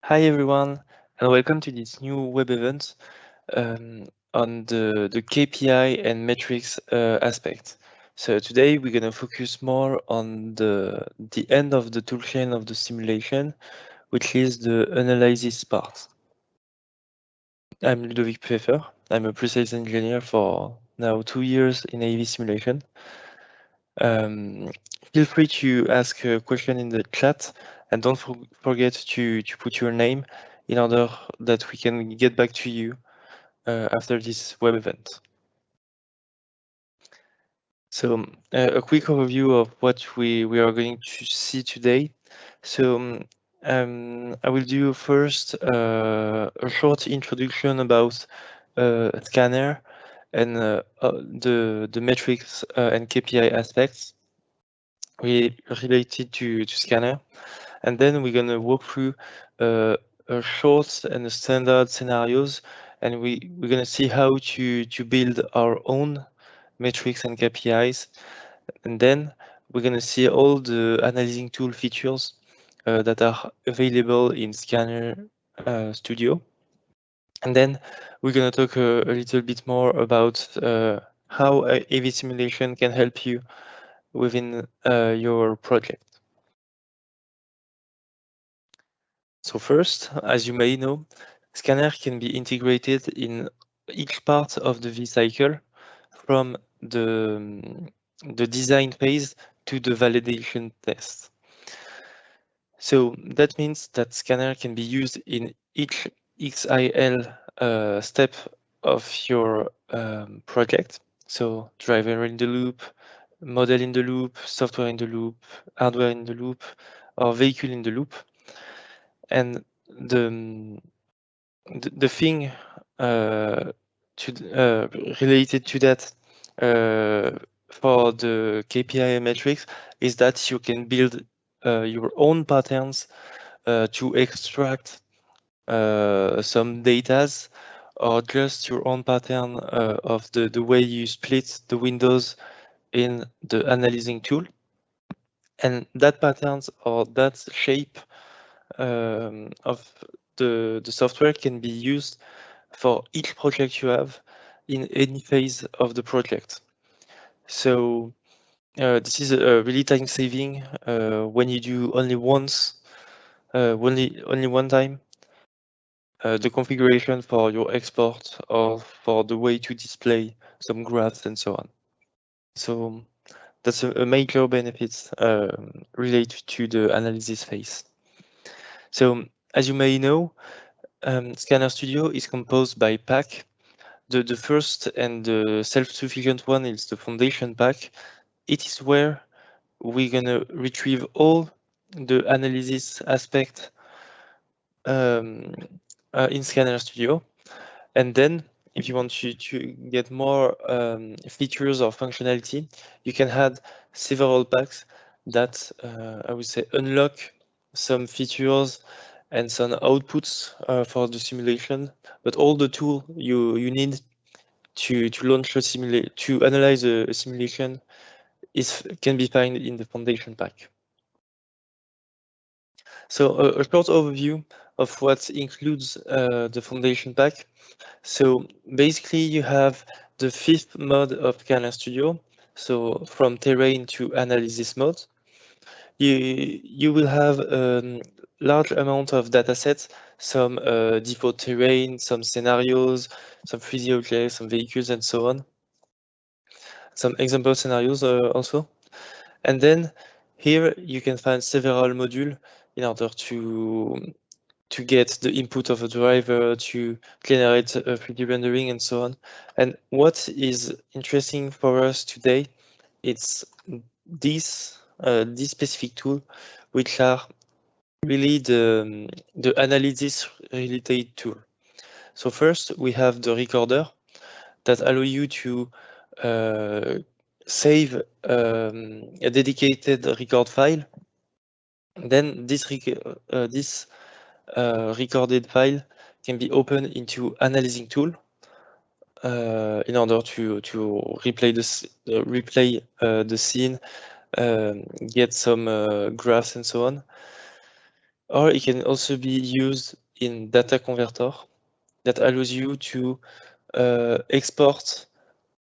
Hi everyone, and welcome to this new web event on the KPI and metrics aspect. So today we're going to focus more on the end of the toolchain of the simulation, which is the analysis part. I'm Ludovic Pfeffer. I'm a pre-sales engineer for now 2 years in AV simulation. Feel free to ask a question in the chat and don't forget to put your name in order that we can get back to you after this web event. So a quick overview of what we are going to see today. So I will do first a short introduction about Scanner and the metrics and KPI aspects related to Scanner. And then we're going to walk through a short and a standard scenarios, and we're going to see how to build our own metrics and KPIs. And then we're going to see all the analyzing tool features that are available in Scanner Studio. And then we're going to talk a little bit more about how AV simulation can help you within your project. So first, as you may know, Scanner can be integrated in each part of the V-cycle from the design phase to the validation test. So that means that Scanner can be used in each XIL step of your project. So driver in the loop, model in the loop, software in the loop, hardware in the loop, or vehicle in the loop. And the thing related to that for the KPI metrics is that you can build your own patterns to extract some datas or just your own pattern of the way you split the windows in the analyzing tool. And that patterns or that shape of the software can be used for each project you have in any phase of the project. So this is really time saving when you do only once, only one time, the configuration for your export or for the way to display some graphs and so on. So that's a major benefit related to the analysis phase. So as you may know, Scanner Studio is composed by pack. The first and the self-sufficient one is the foundation pack. It is where we're gonna retrieve all the analysis aspect in Scanner Studio. And then if you want to get more features or functionality, you can add several packs that I would say unlock some features and some outputs for the simulation, but all the tool you need to launch a simulate to analyze a simulation can be found in the foundation pack. So a short overview of what includes the foundation pack. So basically you have the 5th mode of Scanner Studio. So from terrain to analysis mode. You will have a large amount of data sets, some default terrain, some scenarios, some 3D objects, some vehicles, and so on. Some example scenarios also. And then here you can find several modules in order to get the input of a driver, to generate a 3D rendering and so on. And what is interesting for us today, it's this specific tool, which are really the analysis related tool. So first we have the recorder that allow you to save a dedicated record file. Then this recorded file can be opened into analyzing tool in order to replay the scene, get some graphs and so on. or it can also be used in data converter that allows you to export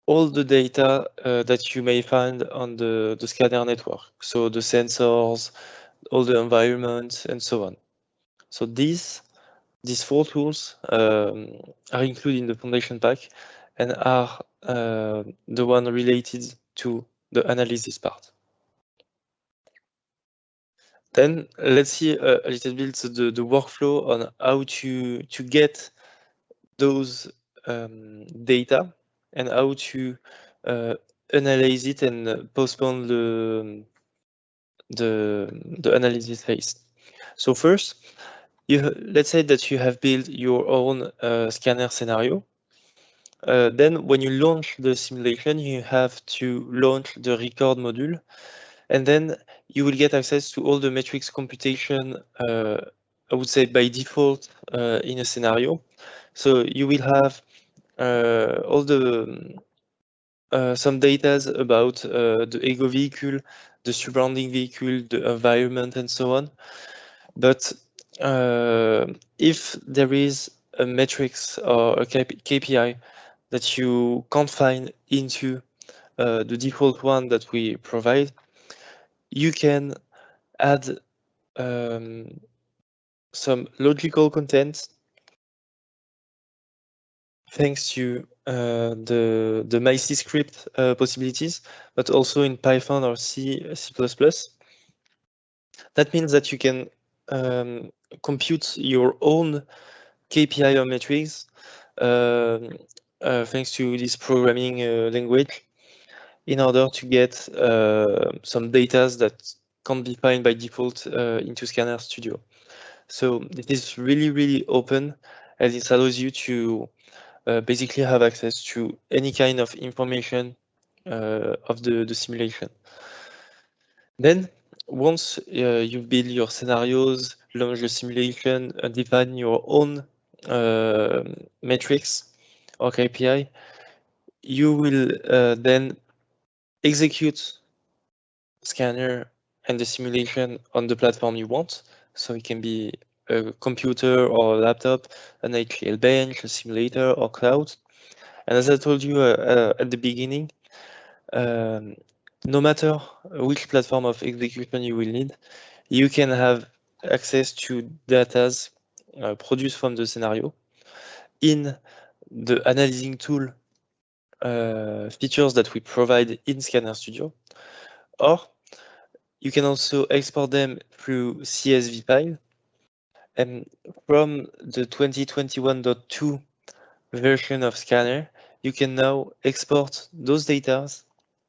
all the data that you may find on the scanner network. So the sensors, all the environment, and so on. So these 4 tools are included in the foundation pack and are the one related to the analysis part. Then let's see a little bit the workflow on how to get those data and how to analyze it and postpone the analysis phase. So first, let's say that you have built your own scanner scenario. Then when you launch the simulation, you have to launch the record module, and then you will get access to all the metrics computation, I would say by default in a scenario. So you will have all the some data about the ego vehicle, the surrounding vehicle, the environment, and so on. But if there is a metrics or a KPI that you can't find into the default one that we provide, you can add some logical content thanks to the MyC script possibilities, but also in Python or C++. That means that you can compute your own KPI or metrics thanks to this programming language in order to get some data that can't be found by default into Scanner Studio. So it is really open, and it allows you to basically have access to any kind of information of the simulation. Then, once you've built your scenarios, launch the simulation, and define your own metrics or KPI, you will then execute Scanner and the simulation on the platform you want. So it can be a computer or a laptop, an HCL bench, a simulator, or cloud. And as I told you at the beginning, no matter which platform of execution you will need, you can have access to data produced from the scenario in the analyzing tool features that we provide in Scanner Studio, or you can also export them through CSV file. And from the 2021.2 version of Scanner, you can now export those data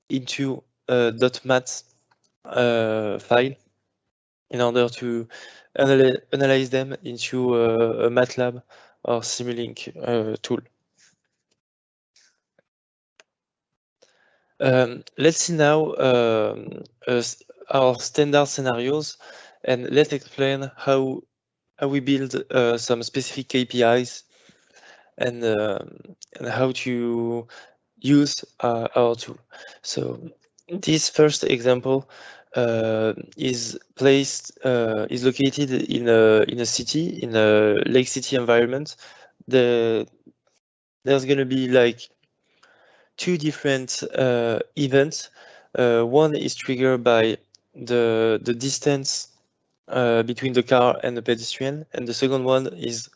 into a .mat file in order to analyze them into a MATLAB or Simulink tool. Let's see now our standard scenarios, and let's explain how we build some specific KPIs and how to use our tool. So this first example is located in a city, in a Lake City environment. There's going to be like 2 different events. One is triggered by the distance between the car and the pedestrian, and the second one is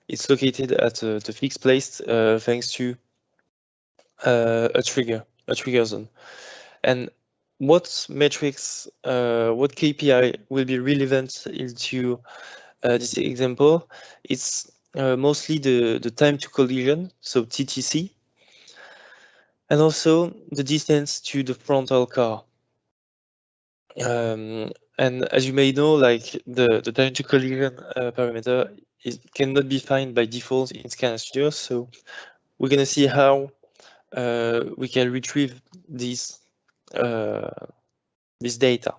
it's located at the fixed place thanks to a trigger zone. And what metrics, what KPI will be relevant into this example? It's mostly the time to collision, so TTC, and also the distance to the frontal car. And as you may know, like the time to collision parameter cannot be defined by default in Scanner Studio. So we're gonna see how we can retrieve this data.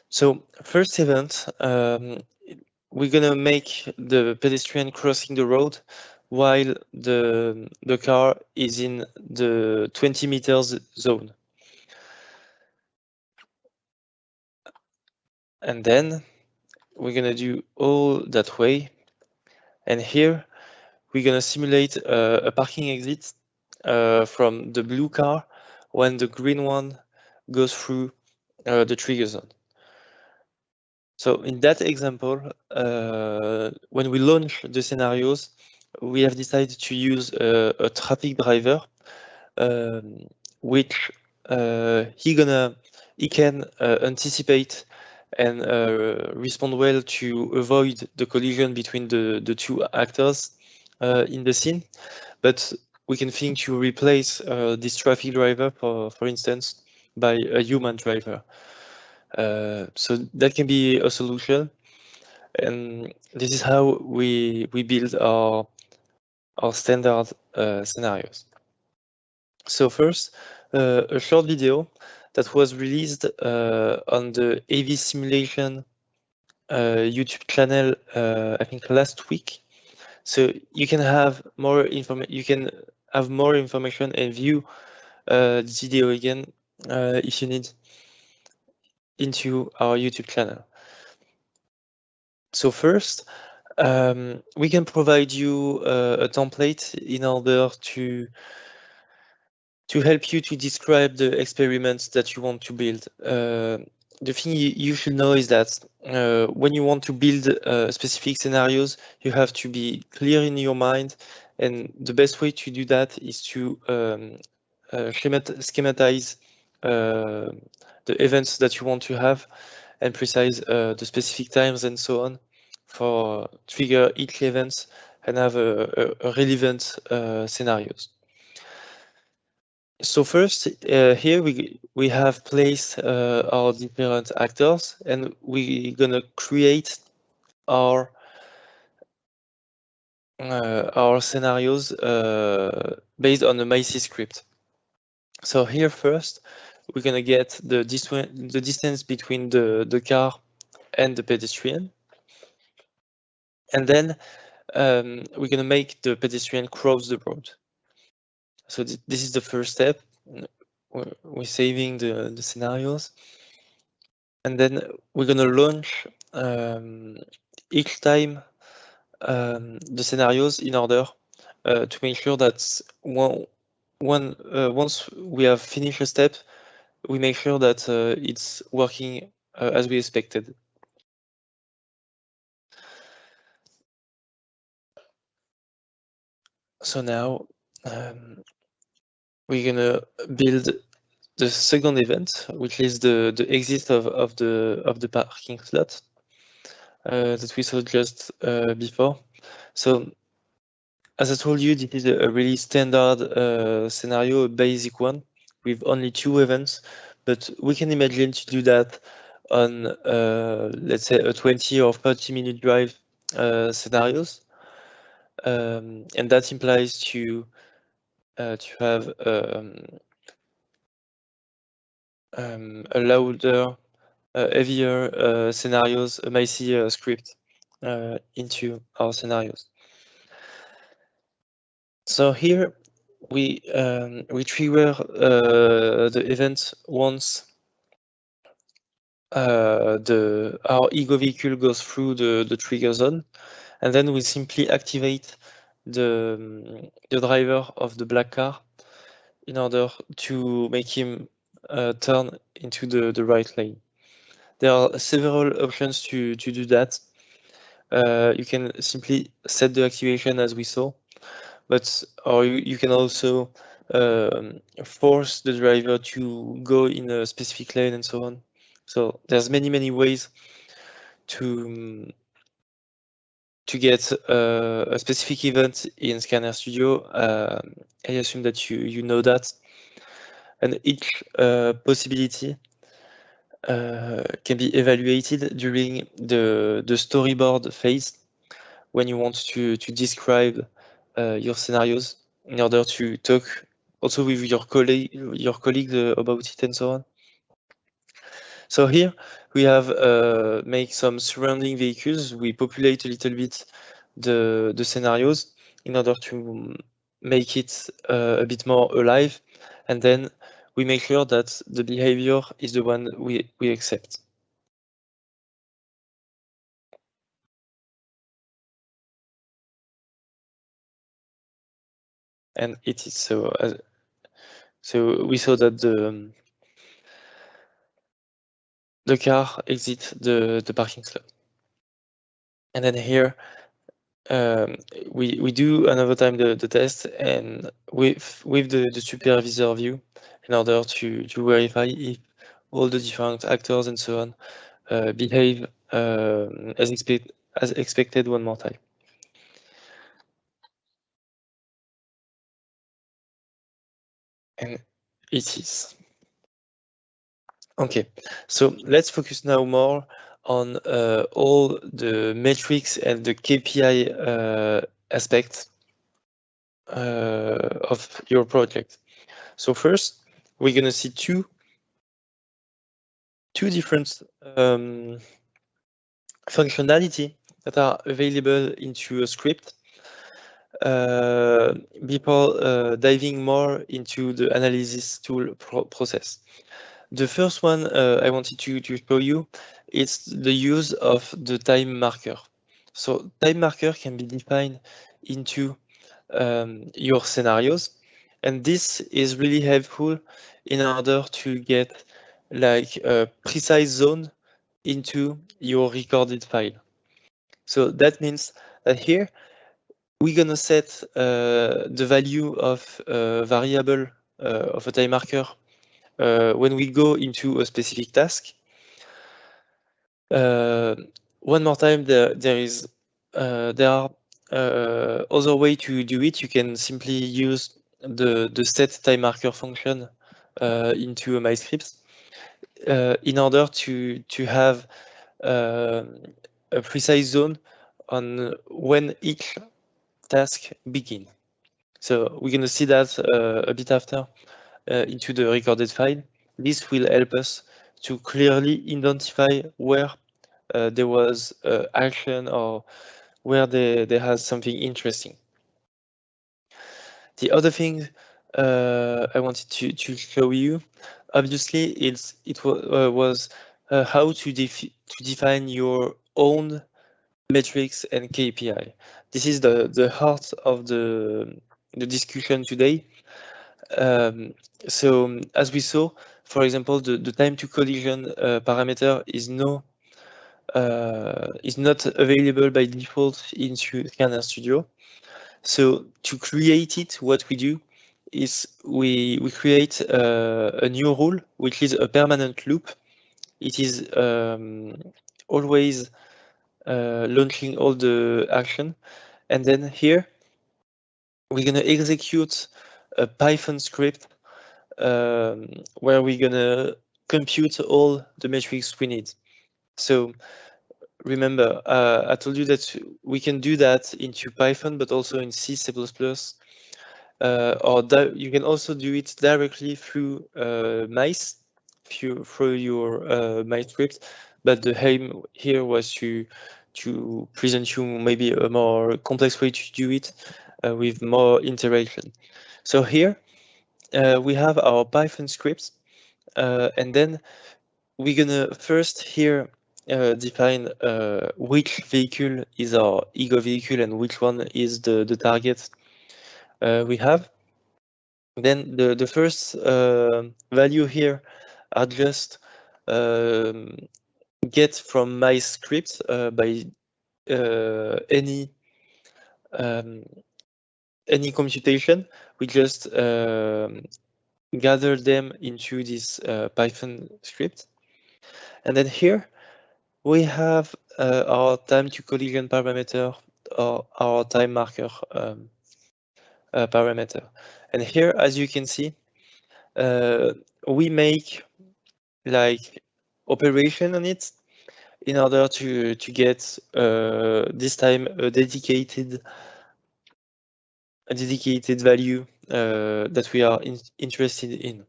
So first event, we're gonna make the pedestrian crossing the road while the car is in the 20 meters zone. And then we're gonna do all that way. And here we're gonna simulate a parking exit from the blue car when the green one goes through the trigger zone. So in that example, when we launch the scenarios, we have decided to use a traffic driver, which he can anticipate and respond well to avoid the collision between the two actors in the scene. But we can think to replace this traffic driver, for instance, by a human driver. So that can be a solution, and this is how we build our standard scenarios. So first, a short video that was released on the AV Simulation YouTube channel, I think last week. So you can have more information. You can have more information and view this video again if you need into our YouTube channel. So first, we can provide you a template in order to help you to describe the experiments that you want to build. The thing you should know is that when you want to build specific scenarios, you have to be clear in your mind, and the best way to do that is to schematize the events that you want to have and precise the specific times and so on for trigger each event and have a relevant scenarios. So first, here we have placed our different actors, and we're gonna create our scenarios based on the MyC script. So here first, we're gonna get the distance between the car and the pedestrian, and then we're gonna make the pedestrian cross the road. So this is the first step. We're saving the scenarios, and then we're gonna launch each time the scenarios in order to make sure that once we have finished a step, we make sure that it's working as we expected. So now we're gonna build the second event, which is the exit of the parking slot that we saw just before. So as I told you, this is a really standard scenario, a basic one with only 2 events, but we can imagine to do that on let's say a 20 or 30-minute drive scenarios, and that implies to have a louder, heavier scenarios, a MyC script into our scenarios. So here we trigger the event once our ego vehicle goes through the trigger zone, and then we simply activate the driver of the black car in order to make him turn into the right lane. There are several options to do that. You can simply set the activation as we saw, or you can also force the driver to go in a specific lane and so on. So there's many ways to get a specific event in Scanner Studio. I assume that you know that, and each possibility can be evaluated during the storyboard phase when you want to describe your scenarios in order to talk also with your colleagues about it and so on. So here we have make some surrounding vehicles. We populate a little bit the scenarios in order to make it a bit more alive, and then we make sure that the behavior is the one we accept. and it is so. So we saw that the car exits the parking slot, and then here we do another time the test, and with the supervisor view, in order to verify if all the different actors and so on behave as expected one more time. And it is. Okay, so let's focus now more on all the metrics and the KPI aspects of your project. So first, we're gonna see two different functionality that are available into a script before diving more into the analysis tool process. The first one I wanted to show you is the use of the time marker. So time marker can be defined into your scenarios, and this is really helpful in order to get like a precise zone into your recorded file. So that means that here we're gonna set the value of a variable of a time marker when we go into a specific task. One more time, there are other way to do it. You can simply use the set time marker function into a MyScript in order to have a precise zone on when each task begin. So we're going to see that a bit after into the recorded file. This will help us to clearly identify where there was action or where there has something interesting. The other thing I wanted to show you, obviously, it was how to define your own metrics and KPI. This is the heart of the discussion today. So as we saw, for example, the time to collision parameter is not available by default into Scanner Studio. So to create it, what we do is we create a new rule, which is a permanent loop. It is always launching all the action. And then here, we're gonna execute a Python script where we're gonna compute all the metrics we need. So remember, I told you that we can do that into Python, but also in C, C++, or you can also do it directly through mice, through your MyScript. But the aim here was to present you maybe a more complex way to do it with more interaction. So here we have our Python scripts, and then we're gonna first here define which vehicle is our ego vehicle and which one is the target we have. Then the first value here are just get from my script by any computation. We just gather them into this Python script. And then here we have our time to collision parameter or our time marker parameter. And here, as you can see, we make like operation on it in order to get this time a dedicated value that we are interested in.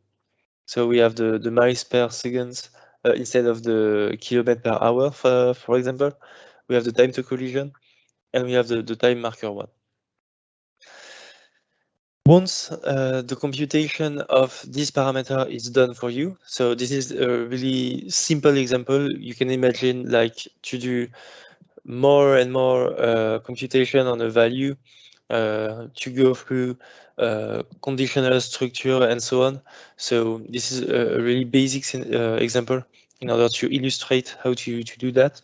So we have the miles per second instead of the kilometer per hour, for example. We have the time to collision, and we have the time marker one. Once the computation of this parameter is done for you, so this is a really simple example. You can imagine like to do more and more computation on a value to go through conditional structure and so on. So this is a really basic example in order to illustrate how to do that.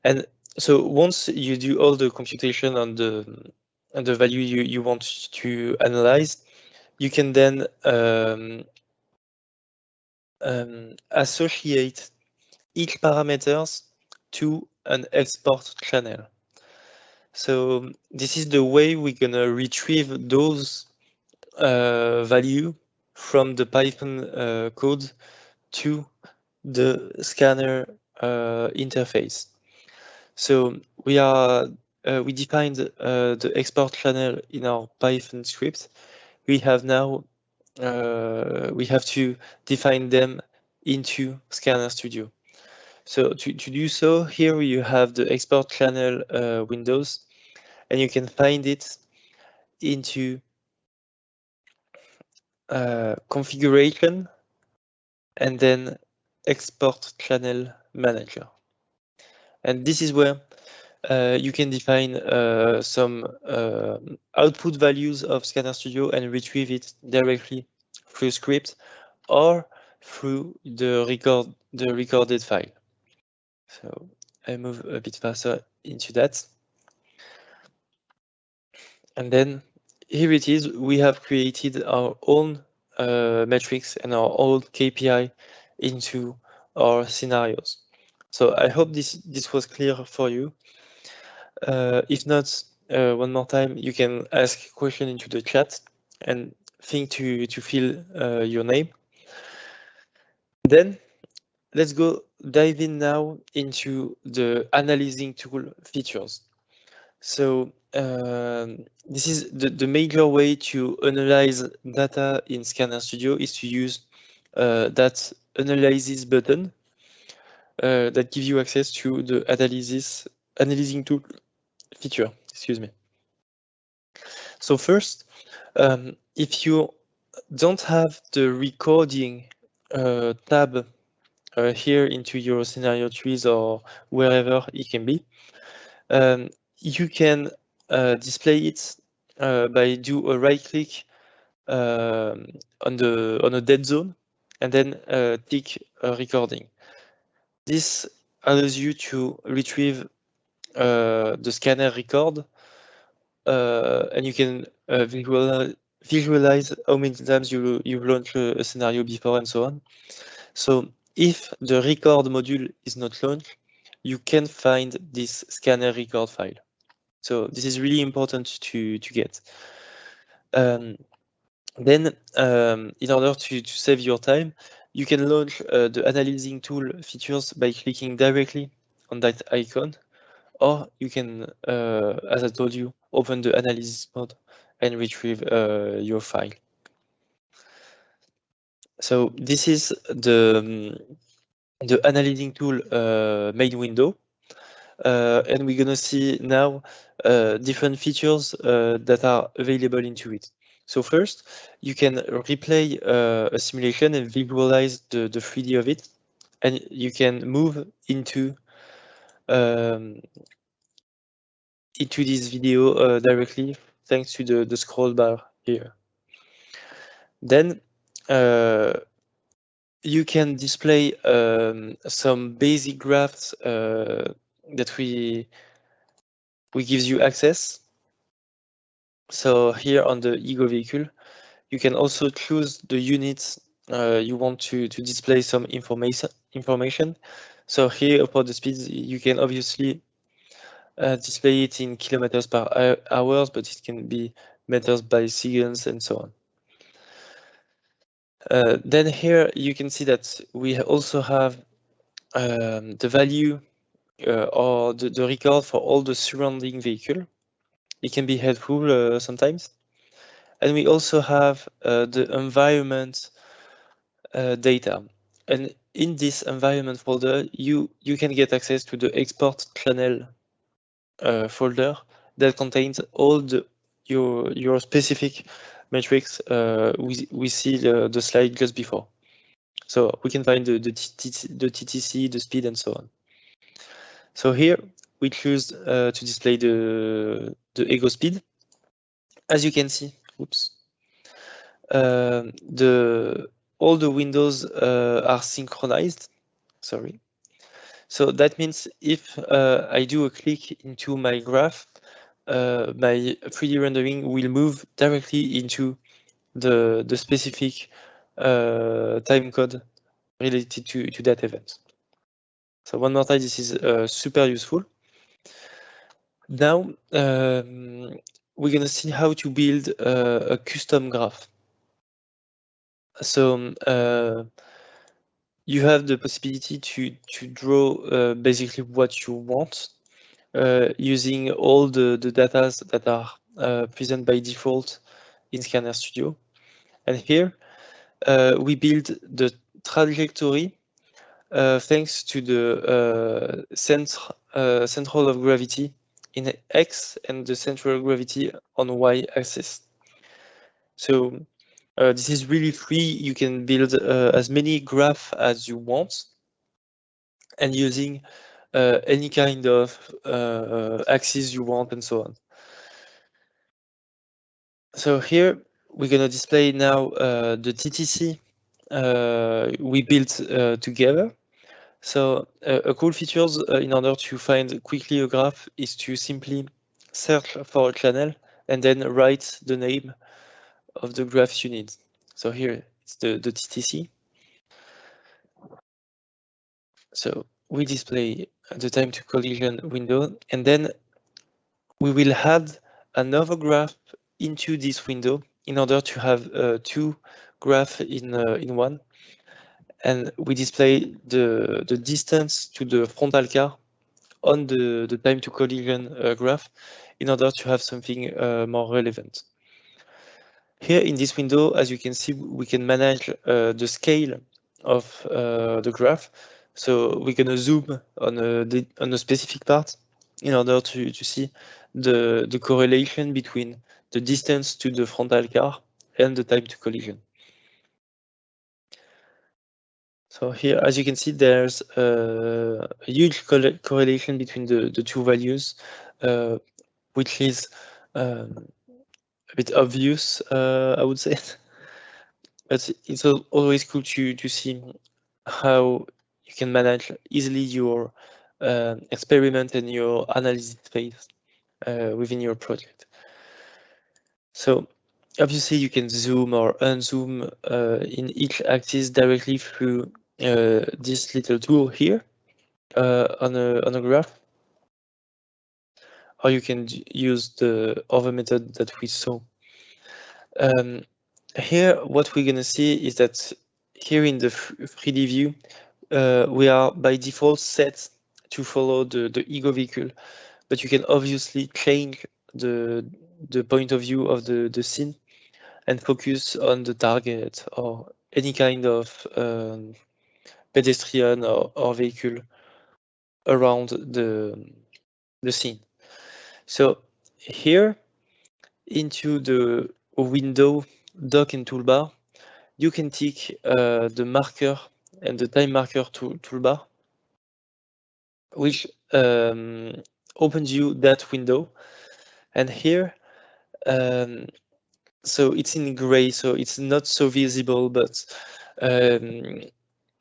And so once you do all the computation on the value you want to analyze, you can then associate each parameters to an export channel. So this is the way we're gonna retrieve those value from the Python code to the scanner interface. So we defined the export channel in our Python script. We have now we have to define them into Scanner Studio. So to do so, here you have the export channel windows, and you can find it into configuration and then export channel manager. And this is where you can define some output values of Scanner Studio and retrieve it directly through script or through the recorded file. So I move a bit faster into that. And then here it is, we have created our own metrics and our own KPI into our scenarios. So I hope this was clear for you. If not, one more time, you can ask a question into the chat and think to fill your name. Then let's go dive in now into the analyzing tool features. So this is the major way to analyze data in Scanner Studio is to use that analysis button that gives you access to the analyzing tool feature. Excuse me. So first, if you don't have the recording tab here into your scenario trees or wherever it can be, you can display it by do a right click on a dead zone and then tick recording. This allows you to retrieve the scanner record and you can visualize how many times you've launched a scenario before and so on. So if the record module is not launched, you can find this scanner record file. So this is really important to get. Then in order to save your time, you can launch the analyzing tool features by clicking directly on that icon, or you can, as I told you, open the analysis mode and retrieve your file. So this is the analyzing tool main window. And we're gonna see now different features that are available into it. So first, you can replay a simulation and visualize the 3D of it, and you can move into this video directly thanks to the scroll bar here. Then you can display some basic graphs that we gives you access. So here on the Ego vehicle, you can also choose the units you want to display some information. So here for the speeds, you can obviously display it in kilometers per hour, but it can be meters by seconds and so on. Then here you can see that we also have the value or the record for all the surrounding vehicle. It can be helpful sometimes. And we also have the environment data. And in this environment folder, you can get access to the export channel folder that contains all your specific metrics. We see the slide just before. So we can find the TTC, the speed, and so on. So here we choose to display the Ego speed. as you can see, oops, all the windows are synchronized. Sorry. So that means if I do a click into my graph, my 3D rendering will move directly into the specific time code related to that event. So one more time, this is super useful. Now we're gonna see how to build a custom graph. So you have the possibility to draw basically what you want using all the data that are present by default in Scanner Studio. And here we build the trajectory thanks to the central of gravity in X and the central of gravity on Y axis. So this is really free. You can build as many graphs as you want and using any kind of axis you want and so on. So here we're gonna display now the TTC we built together. So a cool features in order to find quickly a graph is to simply search for a channel and then write the name of the graph you need. So here it's the TTC. So we display the time to collision window, and then we will add another graph into this window in order to have two graphs in one. And we display the distance to the frontal car on the time to collision graph in order to have something more relevant. Here in this window, as you can see, we can manage the scale of the graph. So we're gonna zoom on a specific part in order to see the correlation between the distance to the frontal car and the time to collision. So here, as you can see, there's a huge correlation between the two values, which is a bit obvious, I would say. But it's always cool to see how you can manage easily your experiment and your analysis phase within your project. So obviously you can zoom or unzoom in each axis directly through this little tool here on a graph, or you can use the other method that we saw. Here, what we're gonna see is that here in the 3D view, we are by default set to follow the ego vehicle, but you can obviously change the point of view of the scene and focus on the target or any kind of pedestrian or vehicle around the scene. So here into the window dock and toolbar, you can tick the marker and the time marker toolbar, which opens you that window. And here, so it's in gray, so it's not so visible, but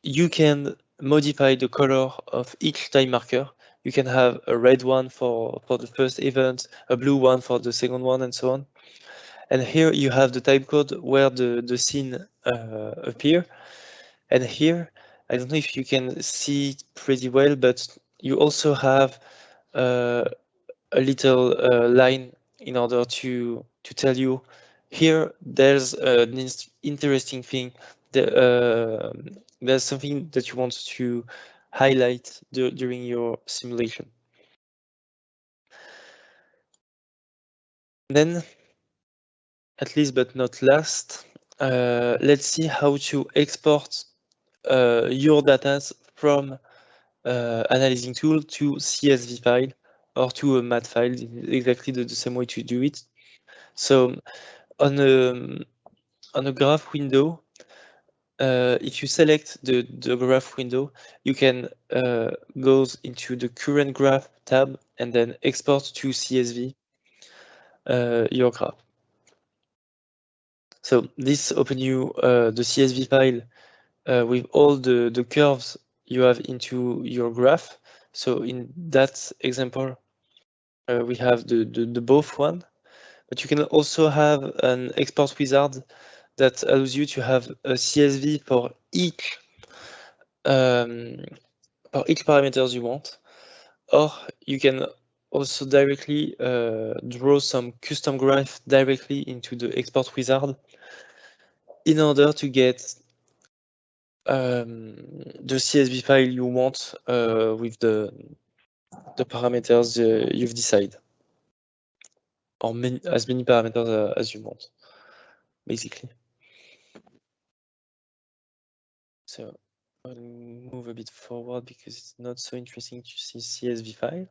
you can modify the color of each time marker. You can have a red one for the first event, a blue one for the second one, and so on. And here you have the time code where the scene appear. And here, I don't know if you can see it pretty well, but you also have a little line in order to tell you here there's an interesting thing. There's something that you want to highlight during your simulation. Then, at least but not last, let's see how to export your data from analyzing tool to CSV file or to a MAT file, exactly the same way to do it. So on a graph window, if you select the graph window, you can go into the current graph tab and then export to CSV your graph. So this open you the CSV file with all the curves you have into your graph. So in that example, we have the both one, but you can also have an export wizard that allows you to have a CSV for each parameters you want, or you can also directly draw some custom graph directly into the export wizard in order to get the CSV file you want with the parameters you've decided, or as many parameters as you want, basically. So I'll move a bit forward because it's not so interesting to see CSV file.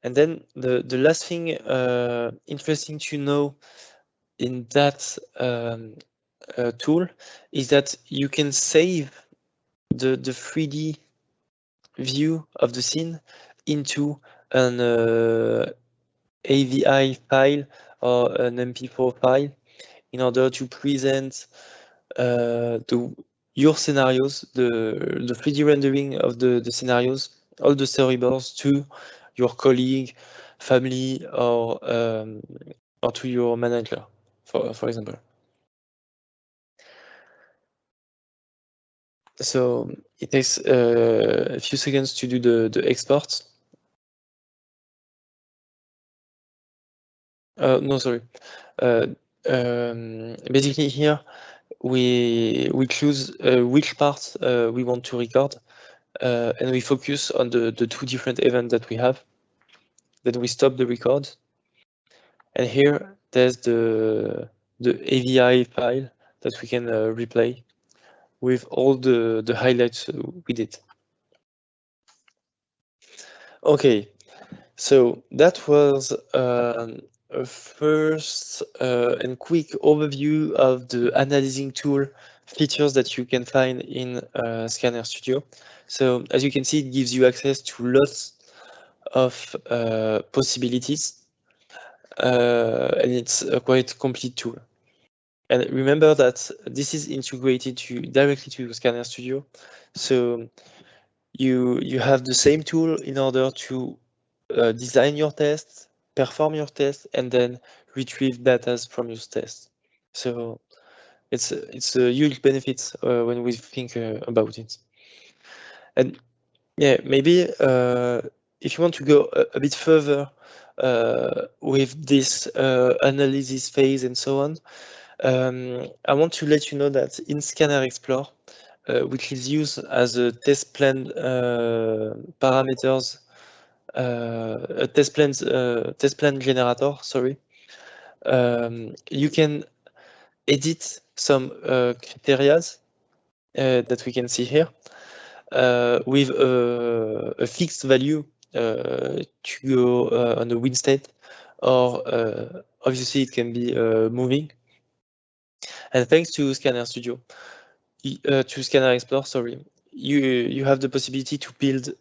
And then the last thing interesting to know in that tool is that you can save the 3D view of the scene into an AVI file or an MP4 file in order to present your scenarios, the 3D rendering of the scenarios, all the storyboards to your colleague, family, or to your manager, for example. So it takes a few seconds to do the export. No, sorry. Basically here we choose which part we want to record, and we focus on the two different events that we have. Then we stop the record, and here there's the AVI file that we can replay with all the highlights we did. Okay, so that was a first and quick overview of the analyzing tool features that you can find in Scanner Studio. So as you can see, it gives you access to lots of possibilities, and it's a quite complete tool. And remember that this is integrated directly to Scanner Studio. So you have the same tool in order to design your tests, perform your tests, and then retrieve data from your tests. So it's a huge benefit when we think about it. And yeah, maybe if you want to go a bit further with this analysis phase and so on, I want to let you know that in Scanner Explore, which is used as a test plan parameters, a test plan generator, sorry, you can edit some criteria that we can see here with a fixed value to go on the win state, or obviously it can be moving. And thanks to Scanner Studio, to Scanner Explore, sorry, you have the possibility to build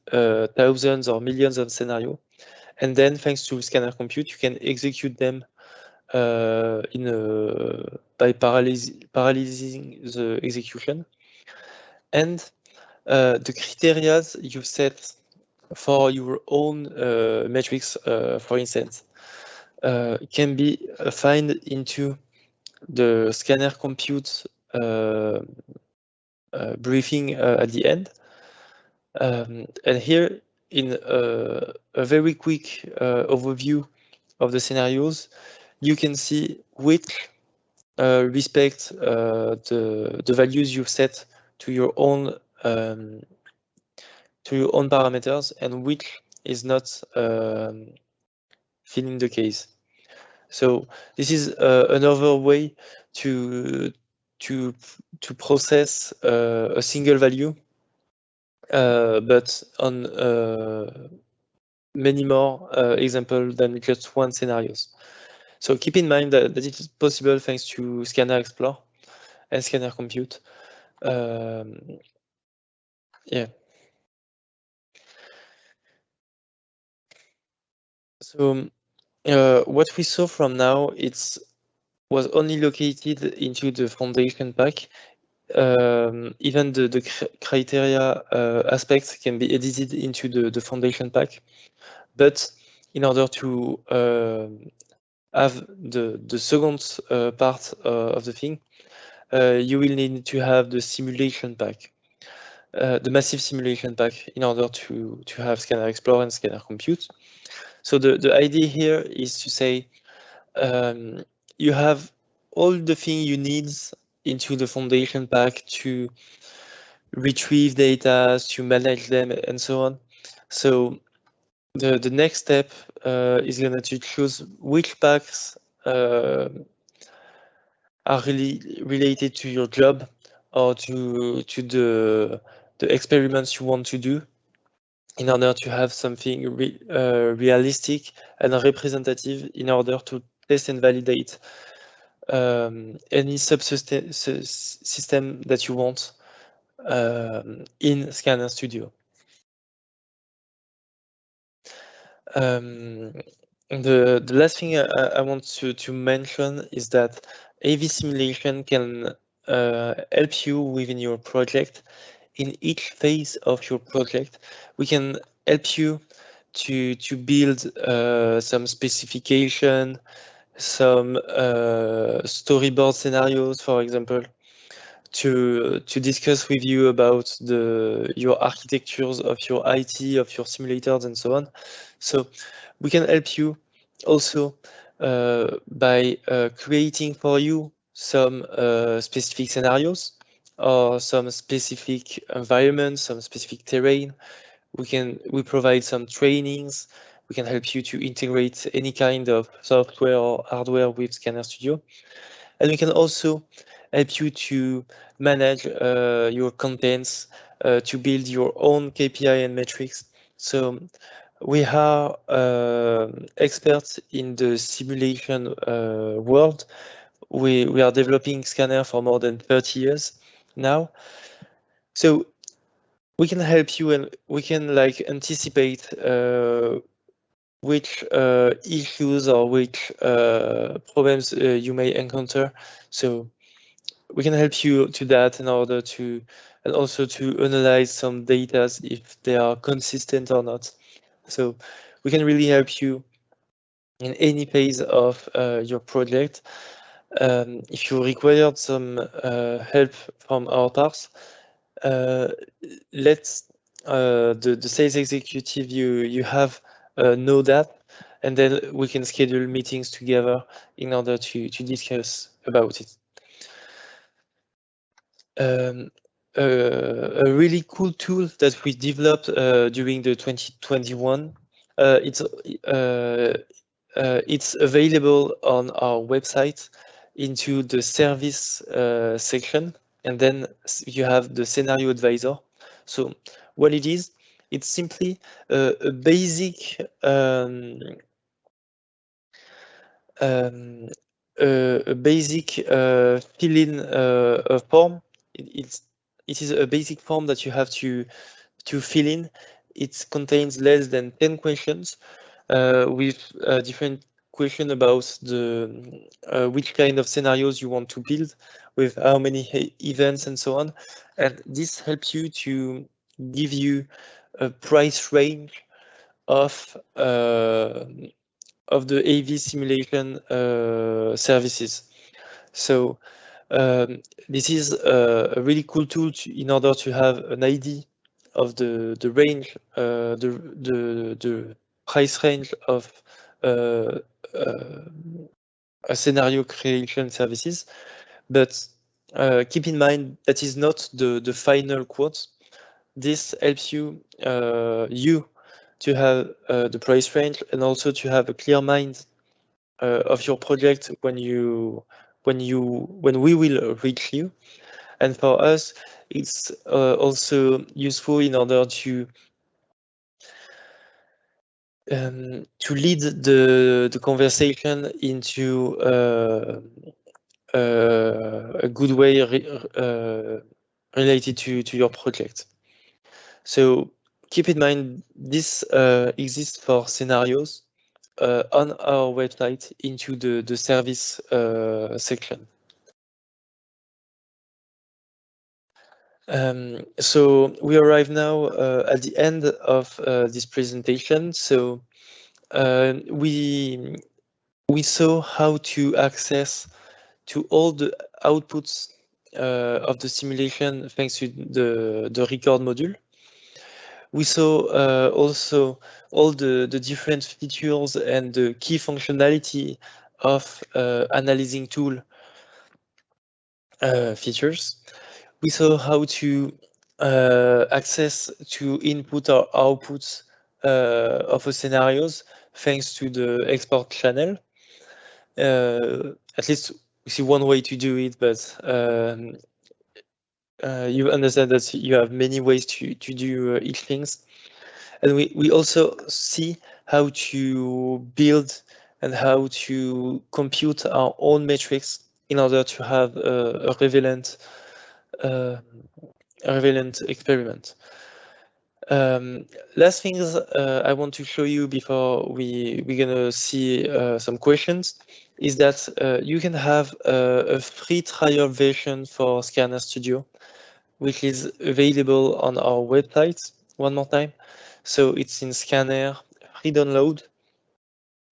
thousands or millions of scenarios, and then thanks to Scanner Compute, you can execute them by paralleling the execution. And the criteria you set for your own metrics, for instance, can be found into the Scanner Compute briefing at the end. And here, in a very quick overview of the scenarios, you can see which respect the values you've set to your own parameters, and which is not filling the case. So this is another way to process a single value, but on many more examples than just one scenarios. So keep in mind that it is possible thanks to Scanner Explore and Scanner Compute. Yeah. So what we saw from now, it's was only located into the foundation pack. Even the criteria aspects can be edited into the foundation pack. But in order to have the second part of the thing, you will need to have the simulation pack, the massive simulation pack, in order to have Scanner Explore and Scanner Compute. So the idea here is to say you have all the thing you need into the foundation pack to retrieve data, to manage them, and so on. So the next step is going to choose which packs are really related to your job or to the experiments you want to do, in order to have something realistic and representative, in order to test and validate any system that you want in Scanner Studio. The last thing I want to mention is that AV simulation can help you within your project. In each phase of your project, we can help you to build some specification, some storyboard scenarios, for example, to discuss with you about your architectures of your IT, of your simulators, and so on. So we can help you also by creating for you some specific scenarios or some specific environments, some specific terrain. We provide some trainings. We can help you to integrate any kind of software or hardware with Scanner Studio. And we can also help you to manage your contents, to build your own KPI and metrics. So we are experts in the simulation world. We are developing Scanner for more than 30 years now. So we can help you, and we can like anticipate which issues or which problems you may encounter. So we can help you to that, in order to, and also to analyze some data if they are consistent or not. So we can really help you in any phase of your project. If you required some help from our part, let's the sales executive you have know that, and then we can schedule meetings together in order to discuss about it. A really cool tool that we developed during the 2021. It's available on our website into the service section, and then you have the scenario advisor. So what it is, it's simply a basic fill-in form. It is a basic form that you have to fill in. It contains less than 10 questions with different questions about the which kind of scenarios you want to build, with how many events and so on. And this helps you to give you a price range of the AV simulation services. So this is a really cool tool in order to have an idea of the range, the price range of a scenario creation services. But keep in mind that is not the final quote. This helps you to have the price range, and also to have a clear mind of your project when we will reach you. And for us, it's also useful in order to lead the conversation into a good way related to your project. So keep in mind, this exists for scenarios. on our website into the service section. So we arrive now at the end of this presentation. So we saw how to access to all the outputs of the simulation thanks to the record module. We saw also all the different features and the key functionality of analyzing tool features. We saw how to access to input or outputs of a scenarios thanks to the export channel. At least we see one way to do it, but you understand that you have many ways to do each things. And we also see how to build and how to compute our own metrics in order to have a relevant experiment. Last things I want to show you before we're gonna see some questions is that you can have a free trial version for Scanner Studio, which is available on our website one more time. So it's in Scanner, free download,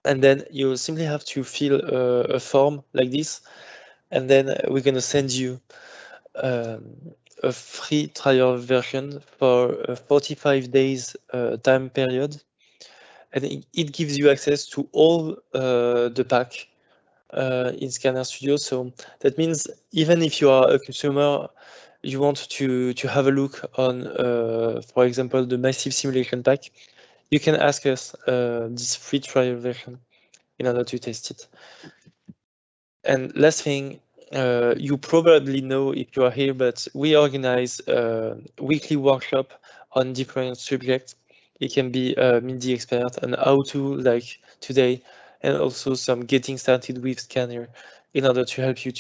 and then you simply have to fill a form like this, and then we're gonna send you a free trial version for a 45 days time period, and it gives you access to all the pack in Scanner Studio. So that means even if you are a consumer, you want to have a look on, for example, the Massive Simulation pack, you can ask us this free trial version in order to test it. And last thing, you probably know if you are here, but we organize a weekly workshop on different subjects. It can be Meet the Expert and how to, like today, and also some getting started with Scanner in order to help you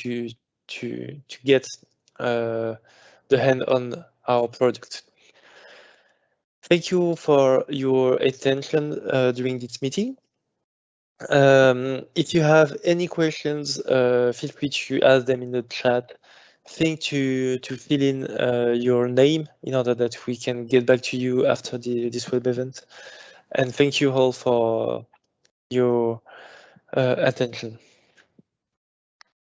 to get the hand on our product. Thank you for your attention during this meeting. If you have any questions, feel free to ask them in the chat. Think to fill in your name in order that we can get back to you after this web event. And thank you all for your attention.